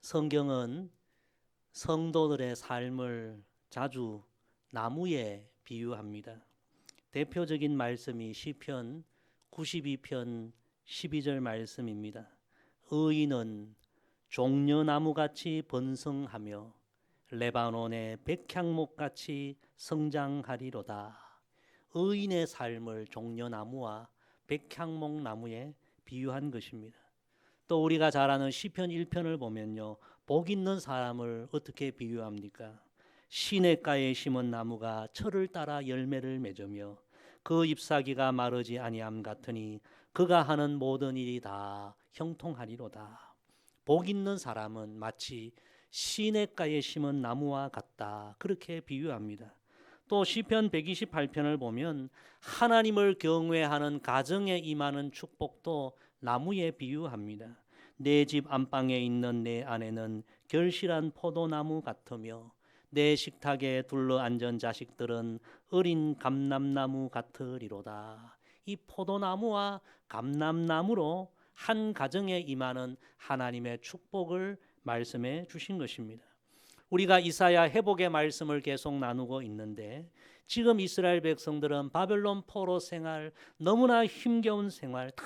성경은 성도들의 삶을 자주 나무에 비유합니다. 대표적인 말씀이 시편 92편 12절 말씀입니다. 의인은 종려나무같이 번성하며 레바논의 백향목같이 성장하리로다. 의인의 삶을 종려나무와 백향목나무에 비유한 것입니다. 또 우리가 잘 아는 시편 1편을 보면요, 복 있는 사람을 어떻게 비유합니까? 시냇가에 심은 나무가 철을 따라 열매를 맺으며 그 잎사귀가 마르지 아니함 같으니 그가 하는 모든 일이 다 형통하리로다. 복 있는 사람은 마치 시냇가에 심은 나무와 같다, 그렇게 비유합니다. 또 시편 128편을 보면 하나님을 경외하는 가정에 임하는 축복도 나무에 비유합니다. 내 집 안방에 있는 내 아내는 결실한 포도나무 같으며 내 식탁에 둘러앉은 자식들은 어린 감람나무 같으리로다. 이 포도나무와 감람나무로 한 가정에 임하는 하나님의 축복을 말씀해 주신 것입니다. 우리가 이사야 회복의 말씀을 계속 나누고 있는데 지금 이스라엘 백성들은 바벨론 포로 생활, 너무나 힘겨운 생활, 다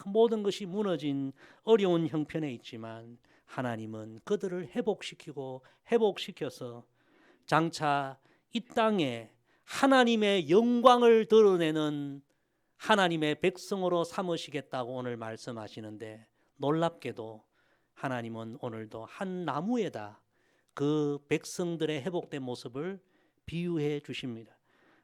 모든 것이 무너진 어려운 형편에 있지만 하나님은 그들을 회복시켜서 장차 이 땅에 하나님의 영광을 드러내는 하나님의 백성으로 삼으시겠다고 오늘 말씀하시는데, 놀랍게도 하나님은 오늘도 한 나무에다 그 백성들의 회복된 모습을 비유해 주십니다.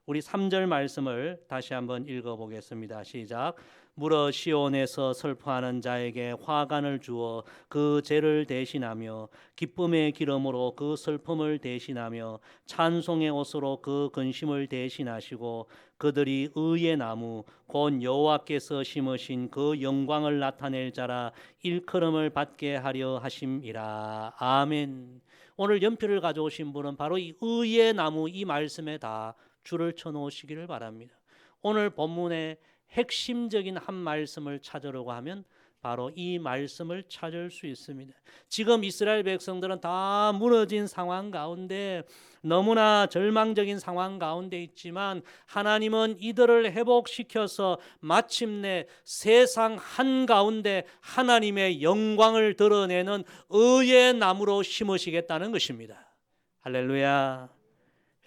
우리 3절 말씀을 다시 한번 읽어보겠습니다. 시작. 물어 시온에서 슬퍼하는 자에게 화관을 주어 그 죄를 대신하며 기쁨의 기름으로 그 슬픔을 대신하며 찬송의 옷으로 그 근심을 대신하시고 그들이 의의 나무 곧 여호와께서 심으신 그 영광을 나타낼 자라 일컬음을 받게 하려 하심이라. 아멘. 오늘 연필을 가져오신 분은 바로 이 의의 나무, 이 말씀에 다 줄을 쳐놓으시기를 바랍니다. 오늘 본문의 핵심적인 한 말씀을 찾으려고 하면 바로 이 말씀을 찾을 수 있습니다. 지금 이스라엘 백성들은 다 무너진 상황 가운데, 너무나 절망적인 상황 가운데 있지만 하나님은 이들을 회복시켜서 마침내 세상 한가운데 하나님의 영광을 드러내는 의의 나무로 심으시겠다는 것입니다. 할렐루야.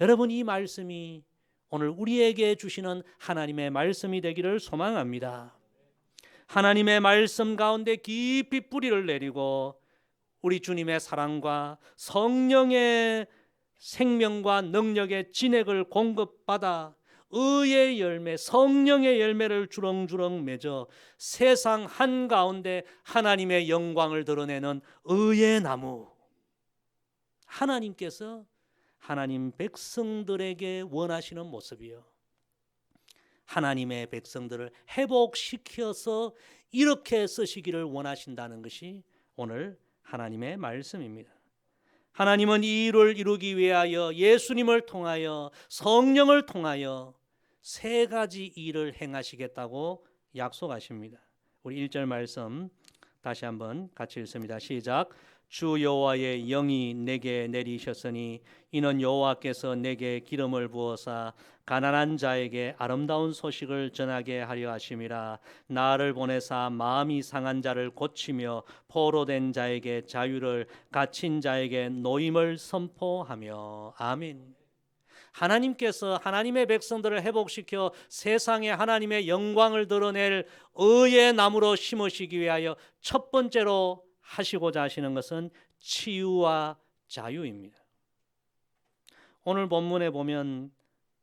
여러분, 이 말씀이 오늘 우리에게 주시는 하나님의 말씀이 되기를 소망합니다. 하나님의 말씀 가운데 깊이 뿌리를 내리고 우리 주님의 사랑과 성령의 생명과 능력의 진액을 공급받아 의의 열매, 성령의 열매를 주렁주렁 맺어 세상 한가운데 하나님의 영광을 드러내는 의의 나무, 하나님께서 하나님 백성들에게 원하시는 모습이요, 하나님의 백성들을 회복시켜서 이렇게 쓰시기를 원하신다는 것이 오늘 하나님의 말씀입니다. 하나님은 이 일을 이루기 위하여 예수님을 통하여 성령을 통하여 세 가지 일을 행하시겠다고 약속하십니다. 우리 1절 말씀 다시 한번 같이 읽습니다. 시작. 주 여호와의 영이 내게 내리셨으니 이는 여호와께서 내게 기름을 부어사 가난한 자에게 아름다운 소식을 전하게 하려 하심이라. 나를 보내사 마음이 상한 자를 고치며 포로된 자에게 자유를, 갇힌 자에게 노임을 선포하며. 아멘. 하나님께서 하나님의 백성들을 회복시켜 세상에 하나님의 영광을 드러낼 의의 나무로 심으시기 위하여 첫 번째로 하시고자 하시는 것은 치유와 자유입니다. 오늘 본문에 보면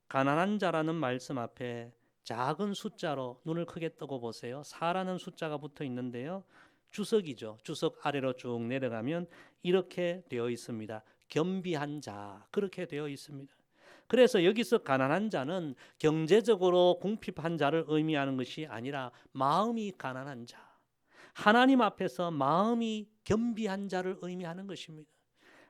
가난한 자라는 말씀 앞에 작은 숫자로 눈을 크게 뜨고 보세요. 4라는 숫자가 붙어 있는데요, 주석이죠. 주석 아래로 쭉 내려가면 이렇게 되어 있습니다. 겸비한 자, 그렇게 되어 있습니다. 그래서 여기서 가난한 자는 경제적으로 궁핍한 자를 의미하는 것이 아니라 마음이 가난한 자, 하나님 앞에서 마음이 겸비한 자를 의미하는 것입니다.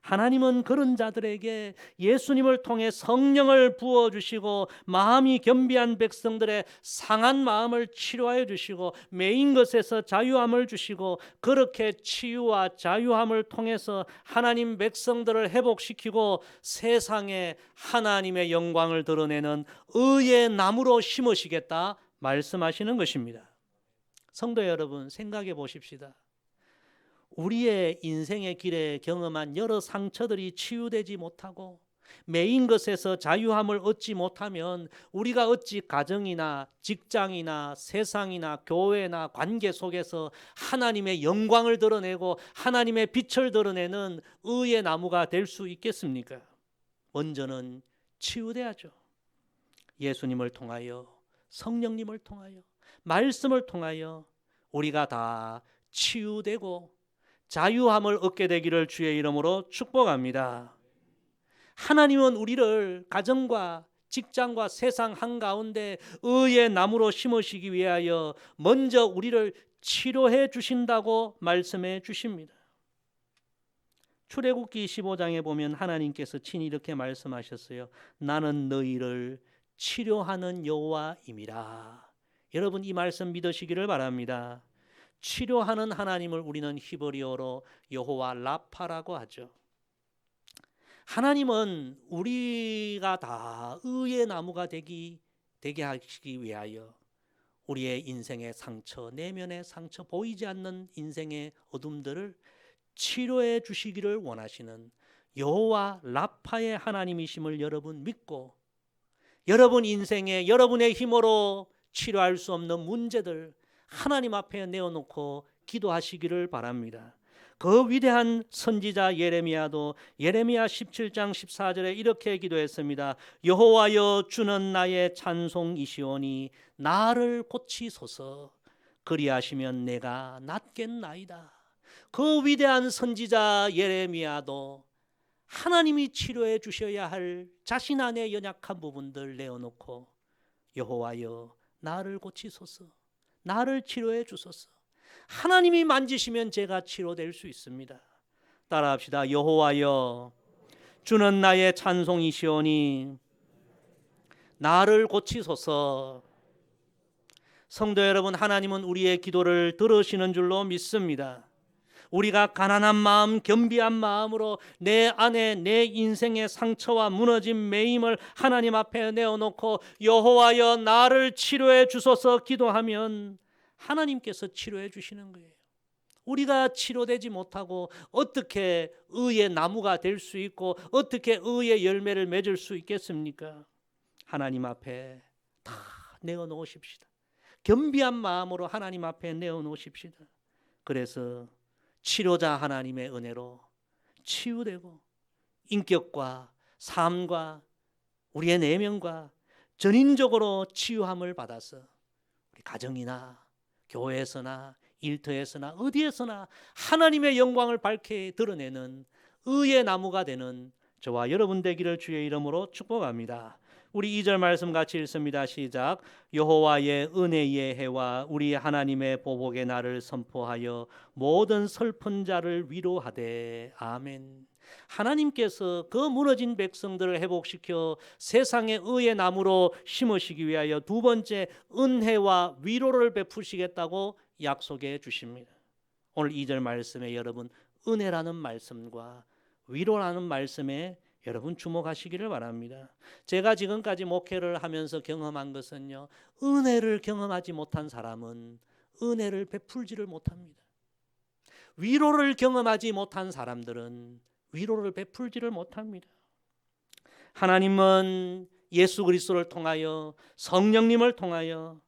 하나님은 그런 자들에게 예수님을 통해 성령을 부어주시고 마음이 겸비한 백성들의 상한 마음을 치료하여 주시고 매인 것에서 자유함을 주시고 그렇게 치유와 자유함을 통해서 하나님 백성들을 회복시키고 세상에 하나님의 영광을 드러내는 의의 나무로 심으시겠다 말씀하시는 것입니다. 성도 여러분, 생각해 보십시다. 우리의 인생의 길에 경험한 여러 상처들이 치유되지 못하고 매인 것에서 자유함을 얻지 못하면 우리가 어찌 가정이나 직장이나 세상이나 교회나 관계 속에서 하나님의 영광을 드러내고 하나님의 빛을 드러내는 의의 나무가 될 수 있겠습니까? 먼저는 치유돼야죠. 예수님을 통하여, 성령님을 통하여, 말씀을 통하여 우리가 다 치유되고 자유함을 얻게 되기를 주의 이름으로 축복합니다. 하나님은 우리를 가정과 직장과 세상 한가운데 의의 나무로 심으시기 위하여 먼저 우리를 치료해 주신다고 말씀해 주십니다. 출애굽기 15장에 보면 하나님께서 친히 이렇게 말씀하셨어요. 나는 너희를 치료하는 여호와임이라. 여러분, 이 말씀 믿으시기를 바랍니다. 치료하는 하나님을 우리는 히브리어로 여호와 라파라고 하죠. 하나님은 우리가 다 의의 나무가 되게 하시기 위하여 우리의 인생의 상처, 내면의 상처, 보이지 않는 인생의 어둠들을 치료해 주시기를 원하시는 여호와 라파의 하나님이심을 여러분 믿고 여러분 인생에 여러분의 힘으로 치료할 수 없는 문제들 하나님 앞에 내어놓고 기도하시기를 바랍니다. 그 위대한 선지자 예레미야도 예레미야 17장 14절에 이렇게 기도했습니다. 여호와여, 주는 나의 찬송이시오니 나를 고치소서. 그리하시면 내가 낫겠나이다. 그 위대한 선지자 예레미야도 하나님이 치료해 주셔야 할 자신 안에 연약한 부분들 내어놓고 여호와여, 나를 고치소서, 나를 치료해 주소서. 하나님이 만지시면 제가 치료될 수 있습니다. 따라합시다. 여호와여, 주는 나의 찬송이시오니 나를 고치소서. 성도 여러분, 하나님은 우리의 기도를 들으시는 줄로 믿습니다. 우리가 가난한 마음, 겸비한 마음으로 내 안에 내 인생의 상처와 무너진 매임을 하나님 앞에 내어놓고 여호와여, 나를 치료해 주소서 기도하면 하나님께서 치료해 주시는 거예요. 우리가 치료되지 못하고 어떻게 의의 나무가 될 수 있고 어떻게 의의 열매를 맺을 수 있겠습니까? 하나님 앞에 다 내어놓으십시다. 겸비한 마음으로 하나님 앞에 내어놓으십시다. 그래서 치료자 하나님의 은혜로 치유되고 인격과 삶과 우리의 내면과 전인적으로 치유함을 받아서 우리 가정이나 교회에서나 일터에서나 어디에서나 하나님의 영광을 밝게 드러내는 의의 나무가 되는 저와 여러분 되기를 주의 이름으로 축복합니다. 우리 2절 말씀 같이 읽습니다. 시작. 여호와의 은혜의 해와 우리 하나님의 보복의 날을 선포하여 모든 슬픈 자를 위로하되. 아멘. 하나님께서 그 무너진 백성들을 회복시켜 세상의 의의 나무로 심으시기 위하여 두 번째 은혜와 위로를 베푸시겠다고 약속해 주십니다. 오늘 2절 말씀에 여러분 은혜라는 말씀과 위로라는 말씀에 여러분 주목하시기를 바랍니다. 제가 지금까지 목회를 하면서 경험한 것은요, 은혜를 경험하지 못한 사람은 은혜를 베풀지를 못합니다. 위로를 경험하지 못한 사람들은 위로를 베풀지를 못합니다. 하나님은 예수 그리스도를 통하여 성령님을 통하여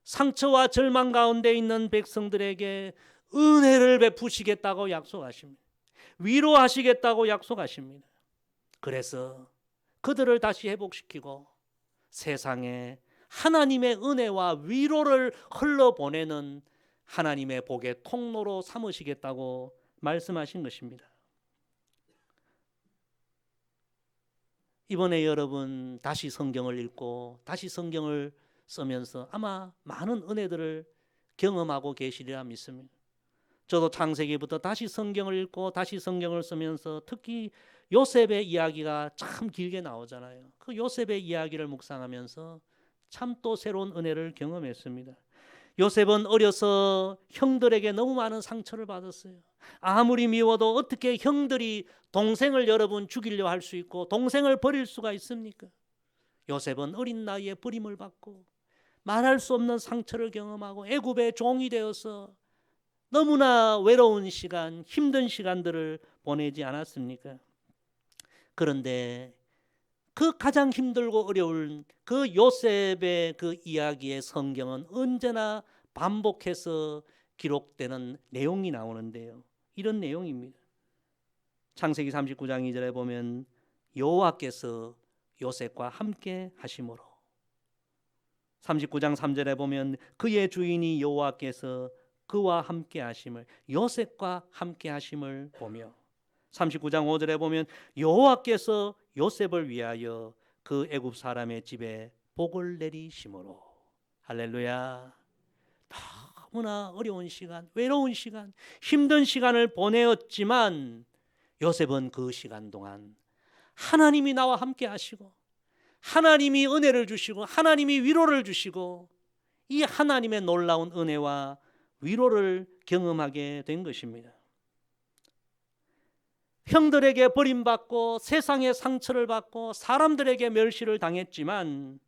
상처와 절망 가운데 있는 백성들에게 은혜를 베푸시겠다고 약속하십니다. 위로하시겠다고 약속하십니다. 그래서 그들을 다시 회복시키고 세상에 하나님의 은혜와 위로를 흘러보내는 하나님의 복의 통로로 삼으시겠다고 말씀하신 것입니다. 이번에 여러분 다시 성경을 읽고 다시 성경을 쓰면서 아마 많은 은혜들을 경험하고 계시리라 믿습니다. 저도 창세기부터 다시 성경을 읽고 다시 성경을 쓰면서 특히 요셉의 이야기가 참 길게 나오잖아요. 그 요셉의 이야기를 묵상하면서 참 또 새로운 은혜를 경험했습니다. 요셉은 어려서 형들에게 너무 많은 상처를 받았어요. 아무리 미워도 어떻게 형들이 동생을 여러분 죽이려 할 수 있고 동생을 버릴 수가 있습니까? 요셉은 어린 나이에 버림을 받고 말할 수 없는 상처를 경험하고 애굽의 종이 되어서 너무나 외로운 시간, 힘든 시간들을 보내지 않았습니까? 그런데 그 가장 힘들고 어려운 그 요셉의 그 이야기의 성경은 언제나 반복해서 기록되는 내용이 나오는데요. 이런 내용입니다. 창세기 39장 2절에 보면 여호와께서 요셉과 함께 하심으로, 39장 3절에 보면 그의 주인이 여호와께서 그와 함께 하심을, 요셉과 함께 하심을 보며, 39장 5절에 보면 여호와께서 요셉을 위하여 그 애굽 사람의 집에 복을 내리심으로. 할렐루야. 너무나 어려운 시간, 외로운 시간, 힘든 시간을 보내었지만 요셉은 그 시간 동안 하나님이 나와 함께 하시고 하나님이 은혜를 주시고 하나님이 위로를 주시고 이 하나님의 놀라운 은혜와 위로를 경험하게 된 것입니다. 형들에게 버림받고 세상의 상처를 받고 사람들에게 멸시를 당했지만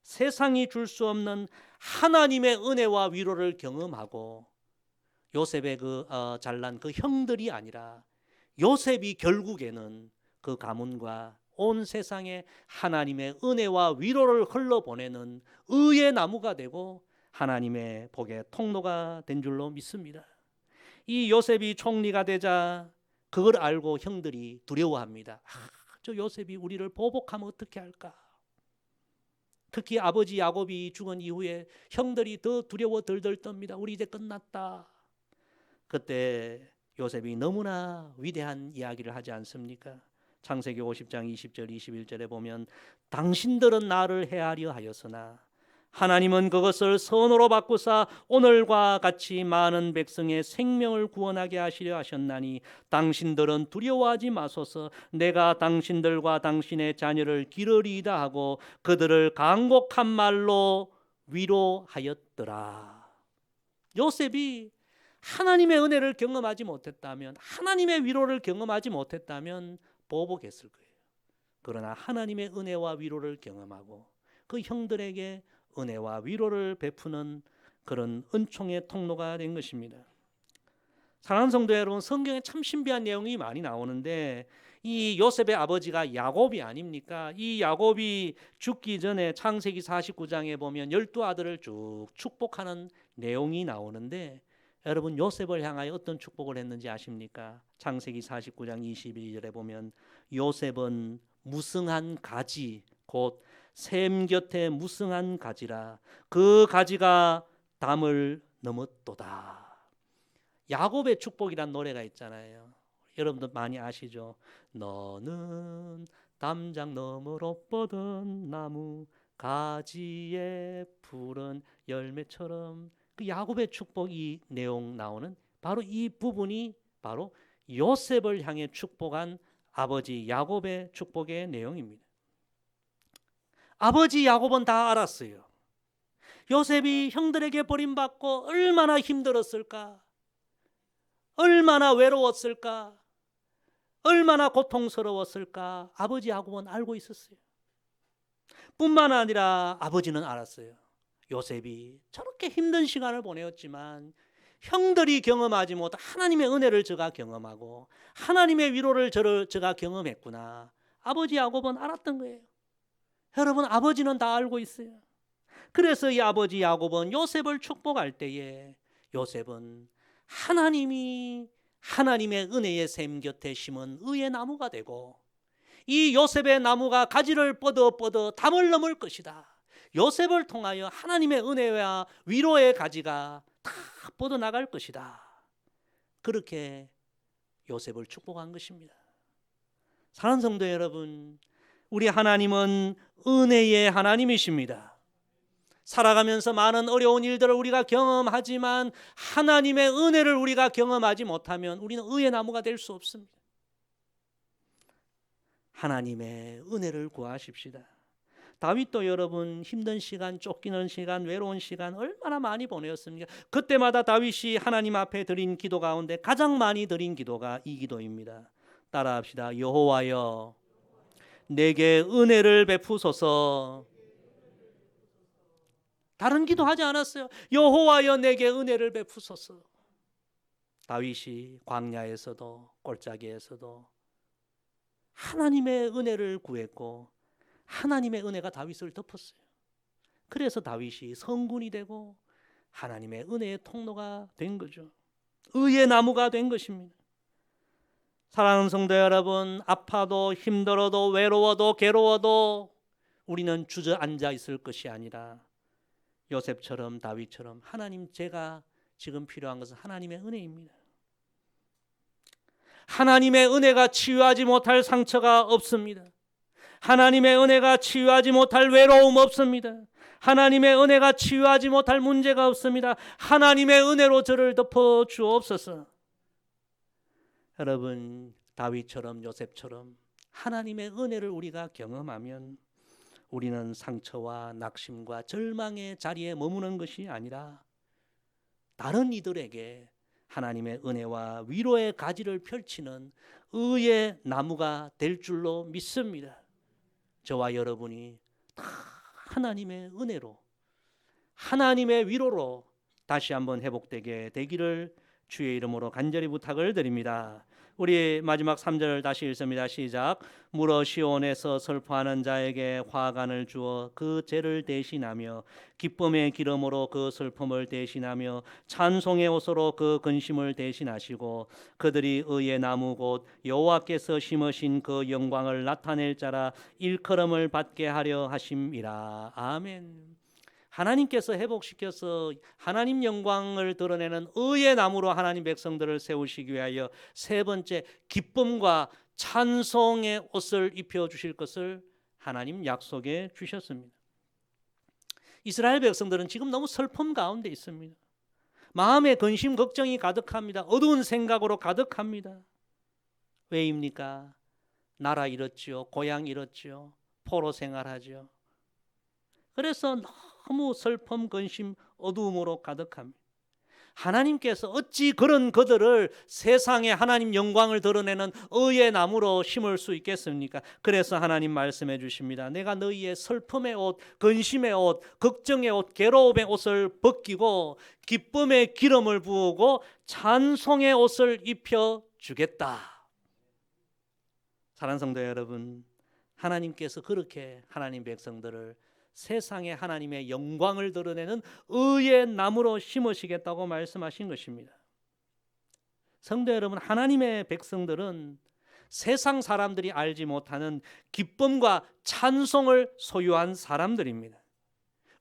세상이 줄 수 없는 하나님의 은혜와 위로를 경험하고 요셉의 그 잘난 그 형들이 아니라 요셉이 결국에는 그 가문과 온 세상에 하나님의 은혜와 위로를 흘러보내는 의의 나무가 되고 하나님의 복의 통로가 된 줄로 믿습니다. 이 요셉이 총리가 되자 그걸 알고 형들이 두려워합니다. 저 요셉이 우리를 보복하면 어떻게 할까? 특히 아버지 야곱이 죽은 이후에 형들이 더 두려워 덜덜 떱니다. 우리 이제 끝났다. 그때 요셉이 너무나 위대한 이야기를 하지 않습니까? 창세기 50장 20절 21절에 보면 당신들은 나를 헤아려 하였으나 하나님은 그것을 선으로 바꾸사 오늘과 같이 많은 백성의 생명을 구원하게 하시려 하셨나니 당신들은 두려워하지 마소서. 내가 당신들과 당신의 자녀를 기르리이다 하고 그들을 간곡한 말로 위로하였더라. 요셉이 하나님의 은혜를 경험하지 못했다면, 하나님의 위로를 경험하지 못했다면 보복했을 거예요. 그러나 하나님의 은혜와 위로를 경험하고 그 형들에게 은혜와 위로를 베푸는 그런 은총의 통로가 된 것입니다. 사랑하는 성도 여러분, 성경에 참 신비한 내용이 많이 나오는데 이 요셉의 아버지가 야곱이 아닙니까? 이 야곱이 죽기 전에 창세기 49장에 보면 12아들을 쭉 축복하는 내용이 나오는데 여러분 요셉을 향하여 어떤 축복을 했는지 아십니까? 창세기 49장 22절에 보면 요셉은 무성한 가지 곧 샘 곁에 무성한 가지라 그 가지가 담을 넘었도다. 야곱의 축복이란 노래가 있잖아요. 여러분들 많이 아시죠? 너는 담장 너머로 뻗은 나무 가지에 푸른 열매처럼. 그 야곱의 축복 이 내용 나오는 바로 이 부분이 바로 요셉을 향해 축복한 아버지 야곱의 축복의 내용입니다. 아버지 야곱은 다 알았어요. 요셉이 형들에게 버림받고 얼마나 힘들었을까, 얼마나 외로웠을까, 얼마나 고통스러웠을까 아버지 야곱은 알고 있었어요. 뿐만 아니라 아버지는 알았어요. 요셉이 저렇게 힘든 시간을 보내었지만 형들이 경험하지 못한 하나님의 은혜를 저가 경험하고 하나님의 위로를 저가 경험했구나. 아버지 야곱은 알았던 거예요. 여러분 아버지는 다 알고 있어요. 그래서 이 아버지 야곱은 요셉을 축복할 때에 요셉은 하나님이 하나님의 은혜의 샘 곁에 심은 의의 나무가 되고 이 요셉의 나무가 가지를 뻗어 담을 넘을 것이다. 요셉을 통하여 하나님의 은혜와 위로의 가지가 다 뻗어나갈 것이다. 그렇게 요셉을 축복한 것입니다. 사랑하는 성도 여러분, 우리 하나님은 은혜의 하나님이십니다. 살아가면서 많은 어려운 일들을 우리가 경험하지만 하나님의 은혜를 우리가 경험하지 못하면 우리는 의의 나무가 될 수 없습니다. 하나님의 은혜를 구하십시다. 다윗도 여러분 힘든 시간, 쫓기는 시간, 외로운 시간 얼마나 많이 보내었습니까? 그때마다 다윗이 하나님 앞에 드린 기도 가운데 가장 많이 드린 기도가 이 기도입니다. 따라합시다. 여호와여, 내게 은혜를 베푸소서. 다른 기도하지 않았어요. 여호와여, 내게 은혜를 베푸소서. 다윗이 광야에서도 골짜기에서도 하나님의 은혜를 구했고 하나님의 은혜가 다윗을 덮었어요. 그래서 다윗이 성군이 되고 하나님의 은혜의 통로가 된 거죠. 의의 나무가 된 것입니다. 사랑하는 성도 여러분, 아파도 힘들어도 외로워도 괴로워도 우리는 주저앉아 있을 것이 아니라 요셉처럼 다윗처럼 하나님, 제가 지금 필요한 것은 하나님의 은혜입니다. 하나님의 은혜가 치유하지 못할 상처가 없습니다. 하나님의 은혜가 치유하지 못할 외로움 없습니다. 하나님의 은혜가 치유하지 못할 문제가 없습니다. 하나님의 은혜로 저를 덮어 주옵소서. 여러분, 다윗처럼 요셉처럼 하나님의 은혜를 우리가 경험하면 우리는 상처와 낙심과 절망의 자리에 머무는 것이 아니라 다른 이들에게 하나님의 은혜와 위로의 가지를 펼치는 의의 나무가 될 줄로 믿습니다. 저와 여러분이 다 하나님의 은혜로, 하나님의 위로로 다시 한번 회복되게 되기를 주의 이름으로 간절히 부탁을 드립니다. 우리 마지막 3절 다시 읽습니다. 시작. 물어 시온에서 슬퍼하는 자에게 화관을 주어 그 죄를 대신하며 기쁨의 기름으로 그 슬픔을 대신하며 찬송의 옷으로 그 근심을 대신하시고 그들이 의의 나무 곧 여호와께서 심으신 그 영광을 나타낼 자라 일컬음을 받게 하려 하심이라. 아멘. 하나님께서 회복시켜서 하나님 영광을 드러내는 의의 나무로 하나님 백성들을 세우시기 위하여 세 번째, 기쁨과 찬송의 옷을 입혀주실 것을 하나님 약속해 주셨습니다. 이스라엘 백성들은 지금 너무 슬픔 가운데 있습니다. 마음에 근심 걱정이 가득합니다. 어두운 생각으로 가득합니다. 왜입니까? 나라 잃었죠. 고향 잃었죠. 포로 생활하죠. 그래서 너무 슬픔, 근심, 어두움으로 가득합니다. 하나님께서 어찌 그런 그들을 세상에 하나님 영광을 드러내는 의의 나무로 심을 수 있겠습니까? 그래서 하나님 말씀해 주십니다. 내가 너희의 슬픔의 옷, 근심의 옷, 걱정의 옷, 괴로움의 옷을 벗기고 기쁨의 기름을 부으고 찬송의 옷을 입혀 주겠다. 사랑하는 성도 여러분, 하나님께서 그렇게 하나님 백성들을 세상에 하나님의 영광을 드러내는 의의 나무로 심으시겠다고 말씀하신 것입니다. 성도 여러분, 하나님의 백성들은 세상 사람들이 알지 못하는 기쁨과 찬송을 소유한 사람들입니다.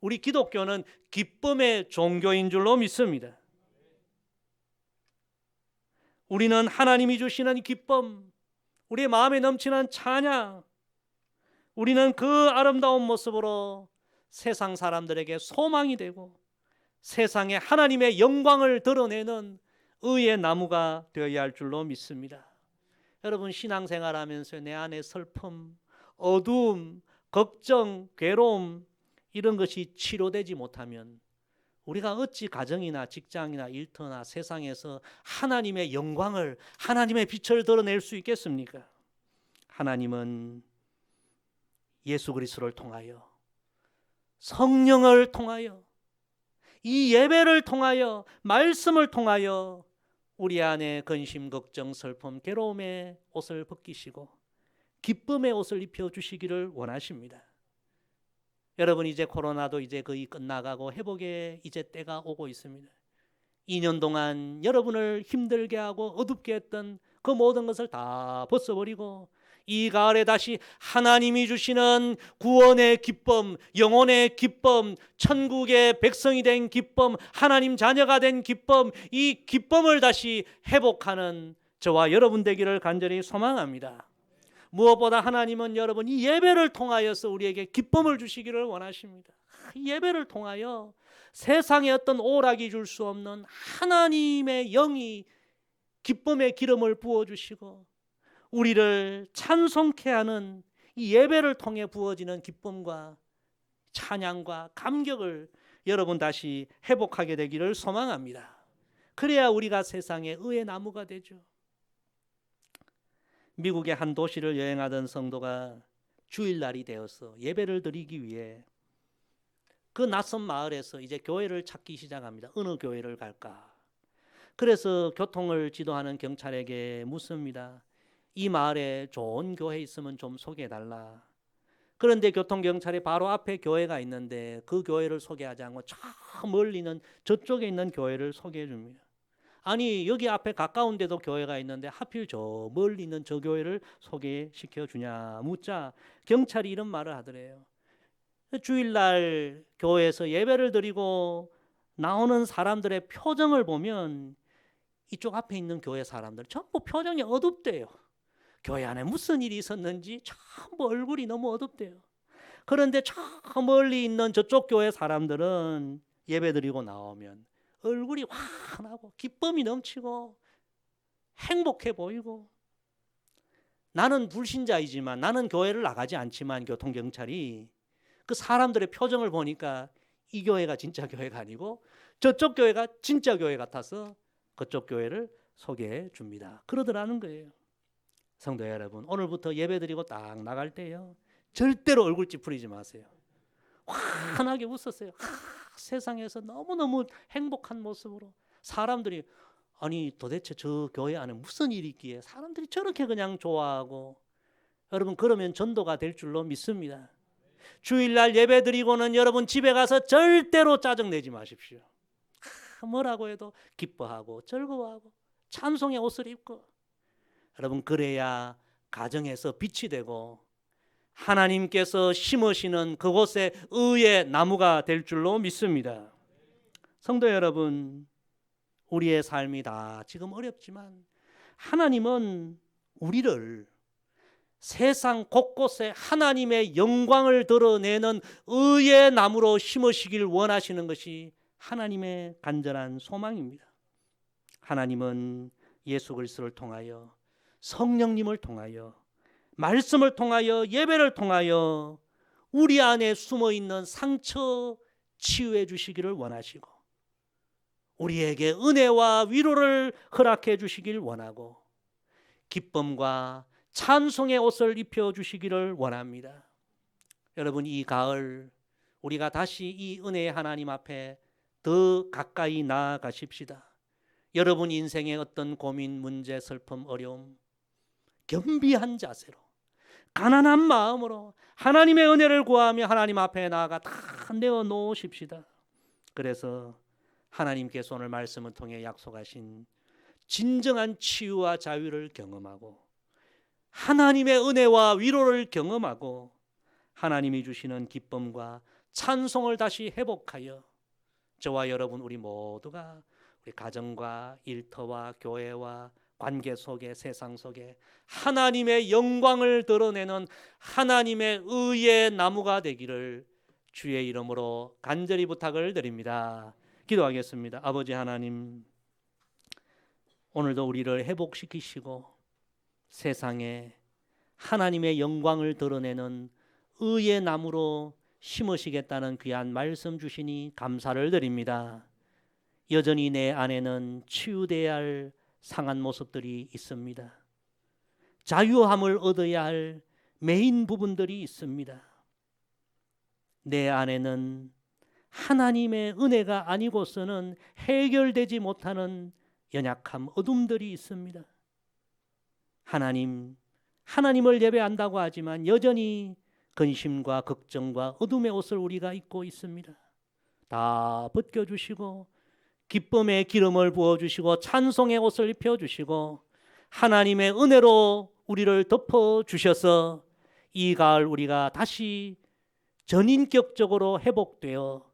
우리 기독교는 기쁨의 종교인 줄로 믿습니다. 우리는 하나님이 주시는 기쁨, 우리의 마음에 넘치는 찬양, 우리는 그 아름다운 모습으로 세상 사람들에게 소망이 되고 세상에 하나님의 영광을 드러내는 의의 나무가 되어야 할 줄로 믿습니다. 여러분, 신앙생활하면서 내 안에 슬픔, 어두움, 걱정, 괴로움 이런 것이 치료되지 못하면 우리가 어찌 가정이나 직장이나 일터나 세상에서 하나님의 영광을, 하나님의 빛을 드러낼 수 있겠습니까? 하나님은 예수 그리스도를 통하여, 성령을 통하여, 이 예배를 통하여, 말씀을 통하여 우리 안에 근심, 걱정, 슬픔, 괴로움의 옷을 벗기시고 기쁨의 옷을 입혀주시기를 원하십니다. 여러분, 이제 코로나도 이제 거의 끝나가고 회복의 이제 때가 오고 있습니다. 2년 동안 여러분을 힘들게 하고 어둡게 했던 그 모든 것을 다 벗어버리고 이 가을에 다시 하나님이 주시는 구원의 기쁨, 영혼의 기쁨, 천국의 백성이 된 기쁨, 하나님 자녀가 된 기쁨, 이 기쁨을 다시 회복하는 저와 여러분 되기를 간절히 소망합니다. 무엇보다 하나님은 여러분 이 예배를 통하여서 우리에게 기쁨을 주시기를 원하십니다. 이 예배를 통하여 세상에 어떤 오락이 줄 수 없는 하나님의 영이 기쁨의 기름을 부어주시고 우리를 찬송케 하는 이 예배를 통해 부어지는 기쁨과 찬양과 감격을 여러분 다시 회복하게 되기를 소망합니다. 그래야 우리가 세상의 의의 나무가 되죠. 미국의 한 도시를 여행하던 성도가 주일날이 되어서 예배를 드리기 위해 그 낯선 마을에서 이제 교회를 찾기 시작합니다. 어느 교회를 갈까? 그래서 교통을 지도하는 경찰에게 묻습니다. 이 마을에 좋은 교회 있으면 좀 소개해달라. 그런데 교통경찰이 바로 앞에 교회가 있는데 그 교회를 소개하지 않고 저 멀리는 저쪽에 있는 교회를 소개해 줍니다. 아니 여기 앞에 가까운 데도 교회가 있는데 하필 저 멀리 있는 저 교회를 소개시켜 주냐 묻자 경찰이 이런 말을 하더래요. 주일날 교회에서 예배를 드리고 나오는 사람들의 표정을 보면 이쪽 앞에 있는 교회 사람들 전부 표정이 어둡대요. 교회 안에 무슨 일이 있었는지 전부 얼굴이 너무 어둡대요. 그런데 저 멀리 있는 저쪽 교회 사람들은 예배 드리고 나오면 얼굴이 환하고 기쁨이 넘치고 행복해 보이고 나는 불신자이지만 나는 교회를 나가지 않지만 교통경찰이 그 사람들의 표정을 보니까 이 교회가 진짜 교회가 아니고 저쪽 교회가 진짜 교회 같아서 그쪽 교회를 소개해 줍니다. 그러더라는 거예요. 성도 여러분, 오늘부터 예배드리고 딱 나갈 때요 절대로 얼굴 찌푸리지 마세요. 환하게 웃었어요. 세상에서 너무너무 행복한 모습으로 사람들이 아니 도대체 저 교회 안에 무슨 일이 있기에 사람들이 저렇게 그냥 좋아하고 여러분 그러면 전도가 될 줄로 믿습니다. 주일날 예배드리고는 여러분 집에 가서 절대로 짜증내지 마십시오. 뭐라고 해도 기뻐하고 즐거워하고 찬송의 옷을 입고 여러분 그래야 가정에서 빛이 되고 하나님께서 심으시는 그곳에 의의 나무가 될 줄로 믿습니다. 성도 여러분, 우리의 삶이 다 지금 어렵지만 하나님은 우리를 세상 곳곳에 하나님의 영광을 드러내는 의의 나무로 심으시길 원하시는 것이 하나님의 간절한 소망입니다. 하나님은 예수 그리스도를 통하여 성령님을 통하여 말씀을 통하여 예배를 통하여 우리 안에 숨어있는 상처 치유해 주시기를 원하시고 우리에게 은혜와 위로를 허락해 주시길 원하고 기쁨과 찬송의 옷을 입혀 주시기를 원합니다. 여러분 이 가을 우리가 다시 이 은혜의 하나님 앞에 더 가까이 나아가십시다. 여러분 인생의 어떤 고민, 문제, 슬픔, 어려움 겸비한 자세로 가난한 마음으로 하나님의 은혜를 구하며 하나님 앞에 나아가 다 내어놓으십시다. 그래서 하나님께서 오늘 말씀을 통해 약속하신 진정한 치유와 자유를 경험하고 하나님의 은혜와 위로를 경험하고 하나님이 주시는 기쁨과 찬송을 다시 회복하여 저와 여러분 우리 모두가 우리 가정과 일터와 교회와 관계 속에 세상 속에 하나님의 영광을 드러내는 하나님의 의의 나무가 되기를 주의 이름으로 간절히 부탁을 드립니다. 기도하겠습니다. 아버지 하나님, 오늘도 우리를 회복시키시고 세상에 하나님의 영광을 드러내는 의의 나무로 심으시겠다는 귀한 말씀 주시니 감사를 드립니다. 여전히 내 안에는 치유돼야 할 상한 모습들이 있습니다. 자유함을 얻어야 할 메인 부분들이 있습니다. 내 안에는 하나님의 은혜가 아니고서는 해결되지 못하는 연약함, 어둠들이 있습니다. 하나님을 예배한다고 하지만 여전히 근심과 걱정과 어둠의 옷을 우리가 입고 있습니다. 다 벗겨주시고 기쁨의 기름을 부어주시고 찬송의 옷을 입혀주시고 하나님의 은혜로 우리를 덮어주셔서 이 가을 우리가 다시 전인격적으로 회복되어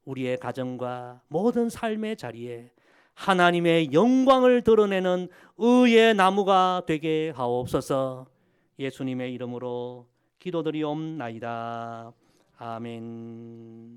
우리의 가정과 모든 삶의 자리에 하나님의 영광을 드러내는 의의 나무가 되게 하옵소서. 예수님의 이름으로 기도드리옵나이다. 아멘.